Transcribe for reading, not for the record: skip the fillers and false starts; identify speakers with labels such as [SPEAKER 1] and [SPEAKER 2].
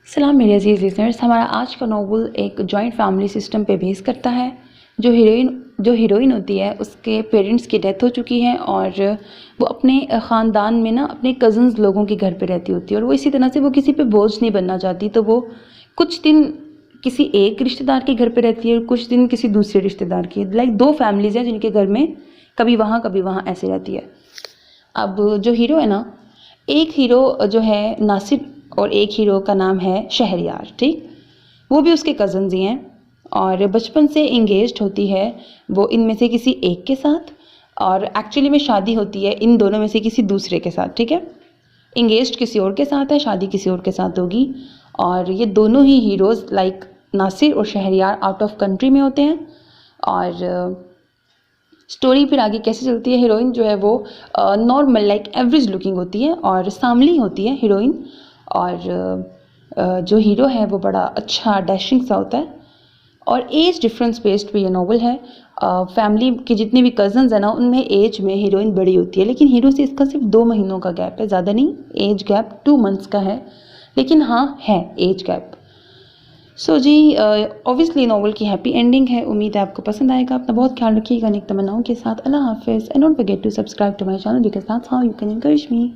[SPEAKER 1] सलाम मेरे अजीज़ लिसनर्स। हमारा आज का नॉवल एक जॉइंट फैमिली सिस्टम पे बेस करता है। जो हीरोइन होती है उसके पेरेंट्स की डेथ हो चुकी है और वो अपने ख़ानदान में ना अपने कज़न्स लोगों के घर पे रहती होती है और वो इसी तरह से वो किसी पे बोझ नहीं बनना चाहती, तो वो कुछ दिन किसी एक रिश्तेदार के घर पे रहती है और कुछ दिन किसी दूसरे रिश्तेदार की। लाइक दो फैमिलीज़ हैं जिनके घर में कभी वहाँ ऐसे रहती है। अब जो हीरो है ना, एक हीरो जो है नासिर और एक हीरो का नाम है शहरयार, ठीक। वो भी उसके कज़न्स ही हैं और बचपन से इंगेज्ड होती है वो इनमें से किसी एक के साथ, और एक्चुअली में शादी होती है इन दोनों में से किसी दूसरे के साथ, ठीक है। इंगेज्ड किसी और के साथ है, शादी किसी और के साथ होगी। और ये दोनों ही हीरोज़ लाइक नासिर और शहरयार आउट ऑफ कंट्री में होते हैं। और स्टोरी फिर आगे कैसे चलती है, हीरोइन जो है वो नॉर्मल लाइक एवरेज लुकिंग होती है और सांवली होती है हीरोइन, और जो हीरो है वो बड़ा अच्छा डैशिंग सा होता है। और एज डिफरेंस बेस्ड पे ये नॉवल है। फैमिली के जितने भी कज़न्स हैं ना उनमें एज में हीरोइन बड़ी होती है, लेकिन हीरो से इसका सिर्फ 2 महीनों का गैप है, ज़्यादा नहीं। एज गैप 2 मंथ्स का है, लेकिन हाँ है एज गैप। सो जी ऑब्वियसली नॉवल की हैप्पी एंडिंग है। उम्मीद है आपको पसंद आएगा। अपना बहुत ख्याल रखिएगा नेक तमन्नाओं के साथ। अल्लाह हाफिज़ and don't forget to subscribe to my channel because that's how you can encourage me.